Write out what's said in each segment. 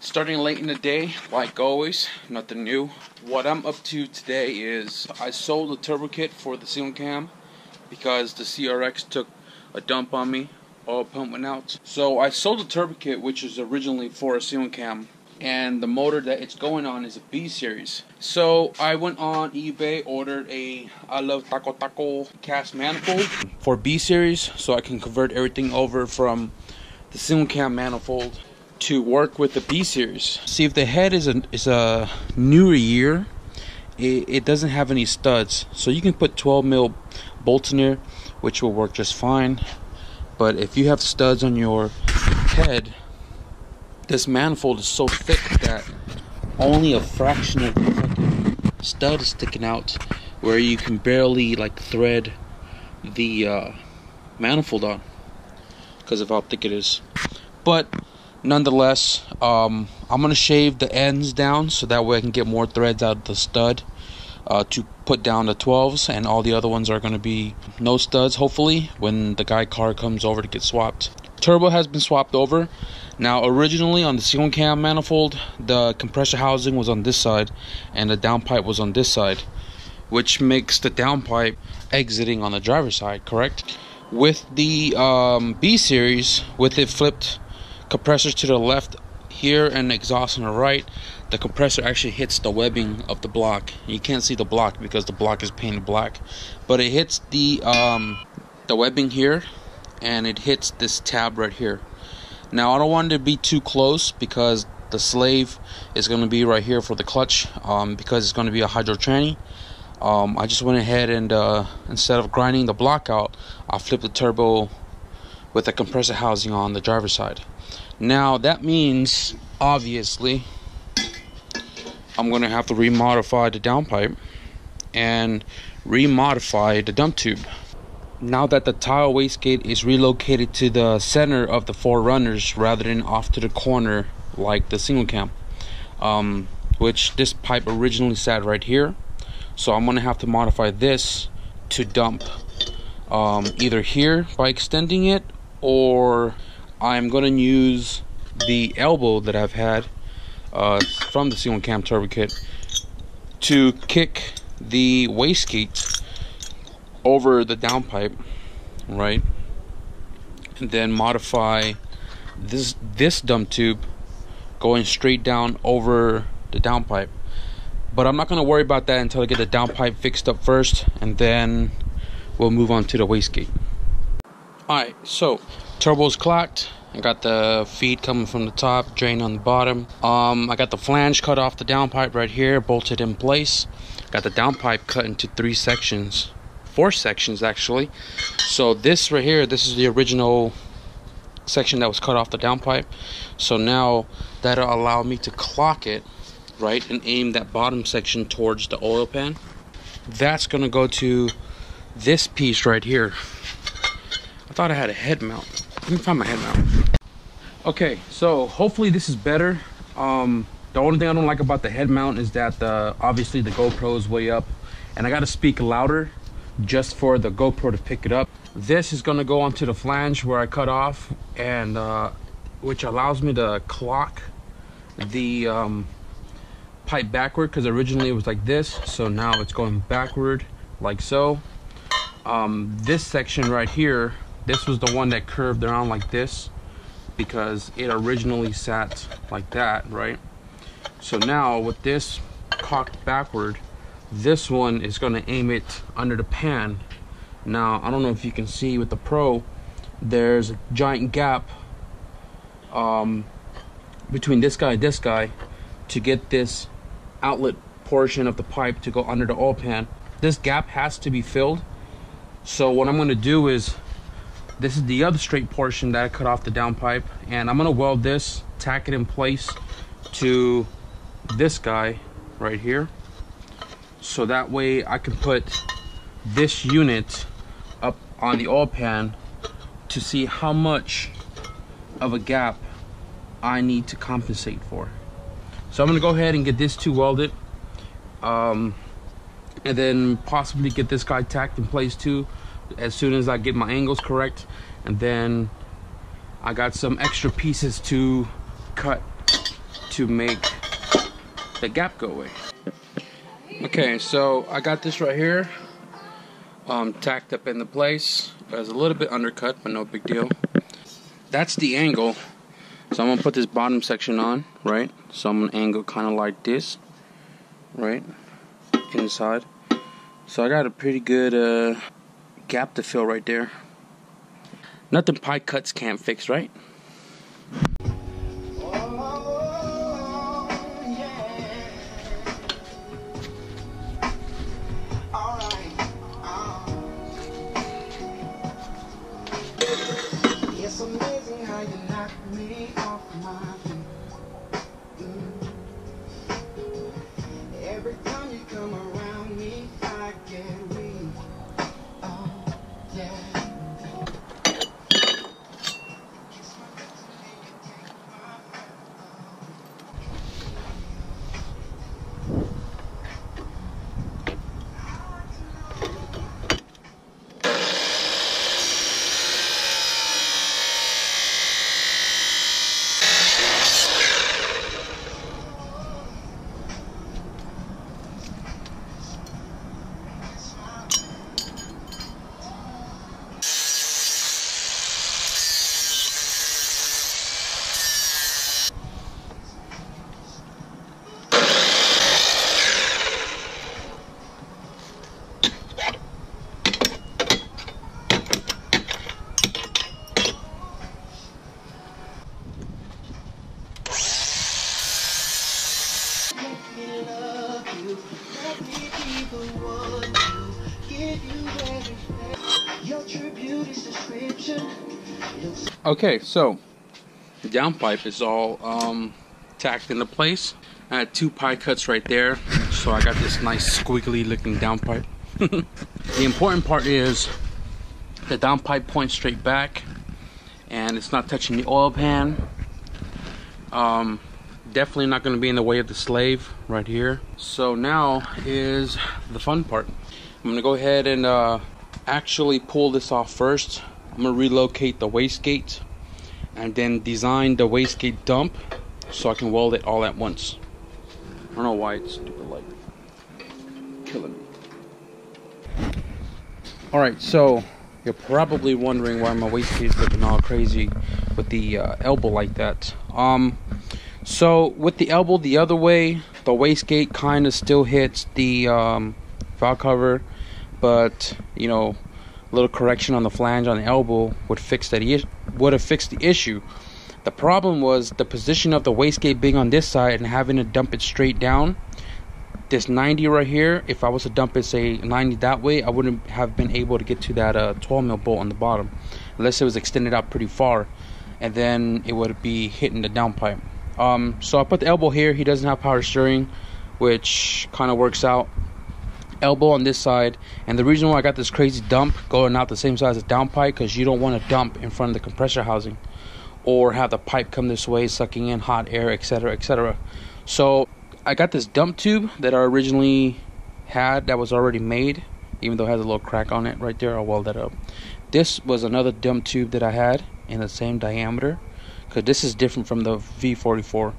Starting late in the day, like always, nothing new. What I'm up to today is I sold the turbo kit for the ceiling cam because the CRX took a dump on me. Oil pump went out. So I sold the turbo kit, which is originally for a ceiling cam, and the motor that it's going on is a B series. So I went on eBay, ordered a I Love Taco Taco cast manifold for B series, so I can convert everything over from the ceiling cam manifold to work with the B series. See, if the head is a newer year, it doesn't have any studs, so you can put 12 mil bolts in there, which will work just fine. But if you have studs on your head, this manifold is so thick that only a fraction of the fucking stud is sticking out, where you can barely like thread the manifold on because of how thick it is. But nonetheless, I'm gonna shave the ends down so that way I can get more threads out of the stud to put down the 12s, and all the other ones are gonna be no studs, hopefully, when the guy car comes over to get swapped. Turbo has been swapped over. Now, originally on the ceiling cam manifold, the compressor housing was on this side and the downpipe was on this side, which makes the downpipe exiting on the driver's side, correct? With the B series, with it flipped compressor to the left here and exhaust on the right, the compressor actually hits the webbing of the block. You can't see the block because the block is painted black, but it hits the webbing here, and it hits this tab right here. Now I don't want it to be too close because the slave is going to be right here for the clutch, because it's going to be a hydro tranny. I just went ahead and instead of grinding the block out, I'll flip the turbo with the compressor housing on the driver's side. Now that means, obviously, I'm going to have to remodify the downpipe and remodify the dump tube. Now that the tile wastegate is relocated to the center of the four runners rather than off to the corner like the single cam, which this pipe originally sat right here, so I'm going to have to modify this to dump either here by extending it, or I'm going to use the elbow that I've had from the ceiling cam turbo kit to kick the wastegate over the downpipe, right? And then modify this dump tube going straight down over the downpipe. But I'm not going to worry about that until I get the downpipe fixed up first, and then we'll move on to the wastegate. Alright, so turbo's clocked. I got the feed coming from the top, drain on the bottom. I got the flange cut off the downpipe right here, bolted in place. Got the downpipe cut into 3 sections, 4 sections actually. So this right here, this is the original section that was cut off the downpipe. So now that'll allow me to clock it, right, and aim that bottom section towards the oil pan. That's gonna go to this piece right here. I thought I had a head mount. Let me find my head mount. Okay, so hopefully this is better. The only thing I don't like about the head mount is that obviously the GoPro is way up, and I gotta speak louder just for the GoPro to pick it up. This is gonna go onto the flange where I cut off, and which allows me to clock the pipe backward, because originally it was like this, so now it's going backward like so. This section right here, this was the one that curved around like this because it originally sat like that, right? So now with this cocked backward, this one is going to aim it under the pan. Now I don't know if you can see with the Pro, there's a giant gap between this guy and this guy to get this outlet portion of the pipe to go under the oil pan. This gap has to be filled. So what I'm going to do is, this is the other straight portion that I cut off the downpipe, and I'm going to weld this, tack it in place to this guy right here, so that way I can put this unit up on the oil pan to see how much of a gap I need to compensate for. So I'm going to go ahead and get this two welded, and then possibly get this guy tacked in place too as soon as I get my angles correct. And then I got some extra pieces to cut to make the gap go away. Okay, so I got this right here tacked up into place. It was a little bit undercut, but no big deal. That's the angle. So I'm gonna put this bottom section on, right? So I'm gonna angle kind of like this, right, inside. So I got a pretty good gap to fill right there. Nothing pie cuts can't fix, right? It's amazing how you knock me off my feet. Every time you come around me, I get weak. Oh, yeah. Okay, so the downpipe is all tacked into place. I had 2 pie cuts right there, so I got this nice squiggly looking downpipe. The important part is the downpipe points straight back and it's not touching the oil pan. Definitely not going to be in the way of the slave right here. So now is the fun part. I'm going to go ahead and actually pull this off first. I'm going to relocate the wastegate and then design the wastegate dump so I can weld it all at once. I don't know why it's stupid light killing me. Alright, so you're probably wondering why my wastegate is looking all crazy with the elbow like that. So with the elbow the other way, the wastegate kind of still hits the valve cover, but you know, a little correction on the flange on the elbow would have fixed the issue. The problem was the position of the wastegate being on this side and having to dump it straight down. This 90 right here, if I was to dump it say 90 that way, I wouldn't have been able to get to that 12 mil bolt on the bottom unless it was extended out pretty far, and then it would be hitting the downpipe. So I put the elbow here. He doesn't have power steering, which kind of works out. Elbow on this side, and the reason why I got this crazy dump going out the same size as downpipe, because you don't want to dump in front of the compressor housing or have the pipe come this way sucking in hot air, etc., etc. So I got this dump tube that I originally had that was already made, even though it has a little crack on it right there. I'll weld that up. This was another dump tube that I had in the same diameter, because this is different from the V44.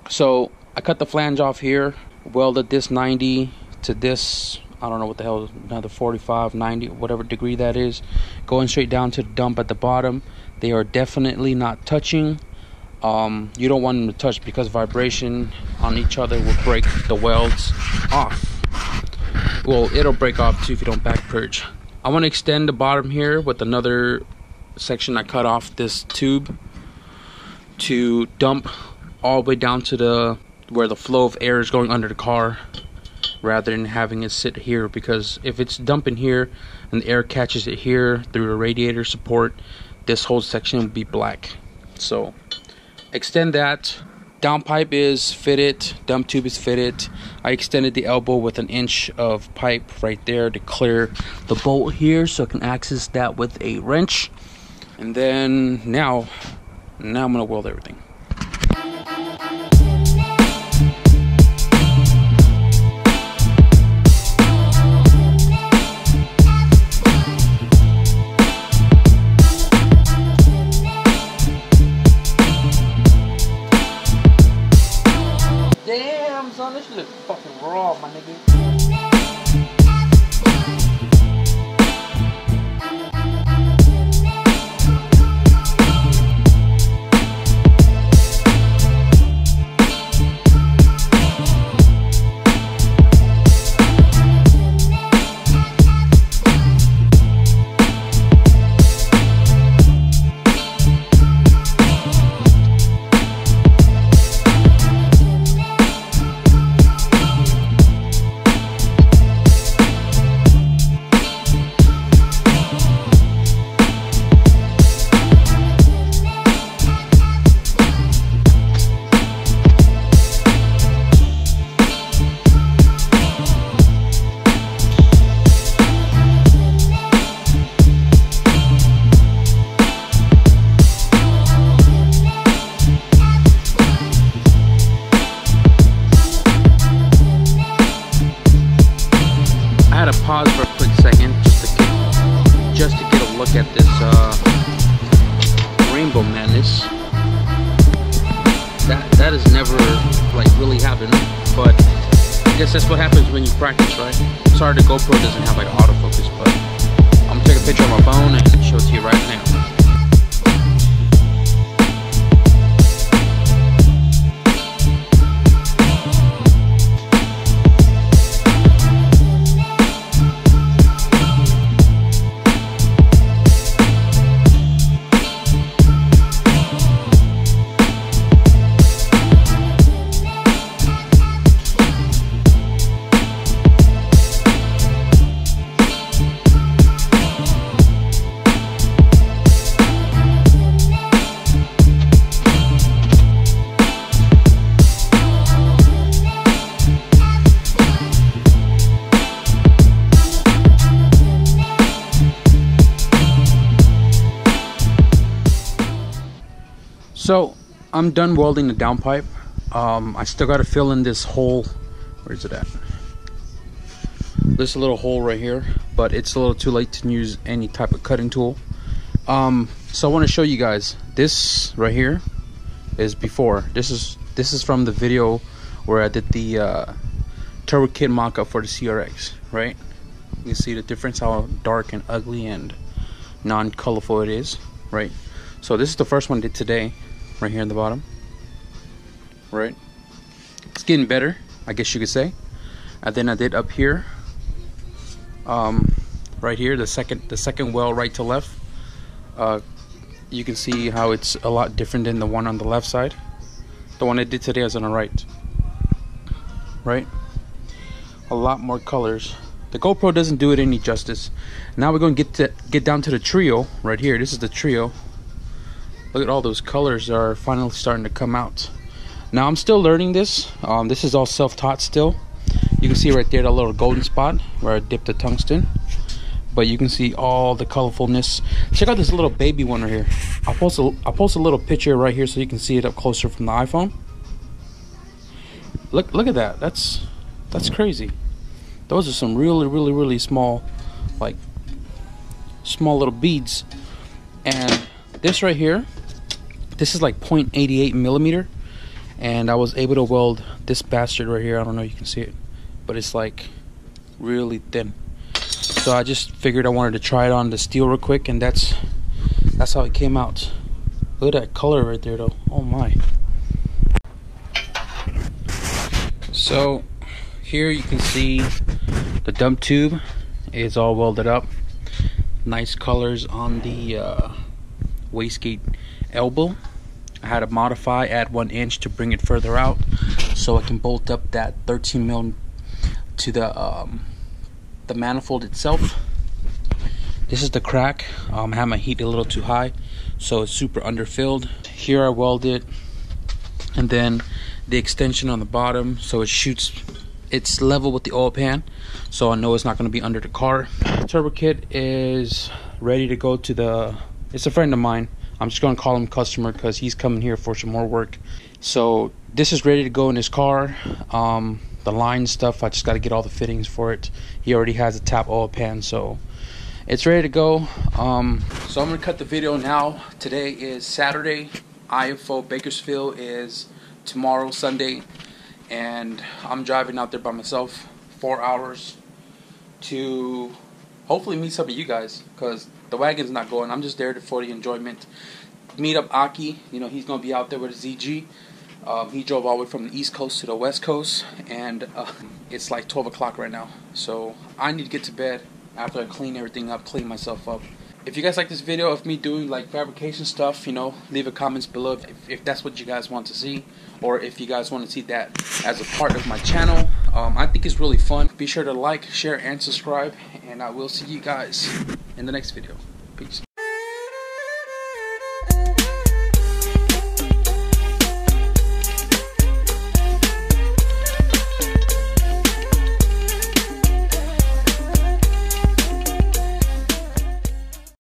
So I cut the flange off here, welded this 90 to this, I don't know what the hell, another 45, 90, whatever degree that is, going straight down to the dump at the bottom. They are definitely not touching. You don't want them to touch because vibration on each other will break the welds off. Well, it'll break off too if you don't back purge. I want to extend the bottom here with another section I cut off this tube to dump all the way down to the where the flow of air is going under the car, rather than having it sit here, because if it's dumping here and the air catches it here through the radiator support, this whole section will be black. So extend that. Downpipe is fitted, dump tube is fitted. I extended the elbow with 1 inch of pipe right there to clear the bolt here so I can access that with a wrench. And then now I'm gonna weld everything. son, this shit is fucking raw, my nigga. I had to pause for a quick second just to get a look at this rainbow madness. That has never like really happened, but I guess that's what happens when you practice, right? Sorry the GoPro doesn't have like autofocus, but I'm gonna take a picture on my phone and show it to you right now. So I'm done welding the downpipe. I still got to fill in this hole. Where is it at? This little hole right here, but it's a little too late to use any type of cutting tool. So I want to show you guys this right here is before. This is from the video where I did the turbo kit mock-up for the CRX, right? You can see the difference, how dark and ugly and non-colorful it is, right? So this is the first one I did today, right here in the bottom, right? It's getting better, I guess you could say. And then I did up here, right here, the second weld right to left. You can see how it's a lot different than the one on the left side. The one I did today is on the right, a lot more colors. The GoPro doesn't do it any justice. Now we're going to get down to the trio right here. This is the trio. Look at all those colors that are finally starting to come out. Now I'm still learning this. This is all self-taught still. You can see right there that little golden spot where I dipped the tungsten. But you can see all the colorfulness. Check out this little baby one right here. I'll post a little picture right here so you can see it up closer from the iPhone. Look at that. That's crazy. Those are some really small, like small little beads. And this right here, this is like 0.88 millimeter, and I was able to weld this bastard right here. I don't know if you can see it, but it's like really thin. So I just figured I wanted to try it on the steel real quick, and that's how it came out. Look at that color right there though. Oh my. So here you can see the dump tube is all welded up. Nice colors on the wastegate elbow. I had to modify, add 1 inch to bring it further out so I can bolt up that 13 mil to the manifold itself. This is the crack. I had my heat a little too high, so it's super underfilled. Here I welded, and then the extension on the bottom, so it shoots. It's level with the oil pan, so I know it's not going to be under the car. The turbo kit is ready to go to the. It's a friend of mine. I'm just going to call him customer because he's coming here for some more work. So this is ready to go in his car. The line stuff, I just got to get all the fittings for it. He already has a tap oil pan, so it's ready to go. So I'm going to cut the video now. Today is Saturday. IFO Bakersfield is tomorrow, Sunday. and I'm driving out there by myself 4 hours to hopefully meet some of you guys, because the wagon's not going. I'm just there for the enjoyment. Meet up Aki. You know, he's gonna be out there with a ZG. He drove all the way from the East Coast to the West Coast, and it's like 12 o'clock right now. So I need to get to bed after I clean everything up, clean myself up. If you guys like this video of me doing like fabrication stuff, you know, leave a comments below if that's what you guys want to see, or if you guys want to see that as a part of my channel. I think it's really fun. Be sure to like, share, and subscribe, and I will see you guys in the next video. Peace.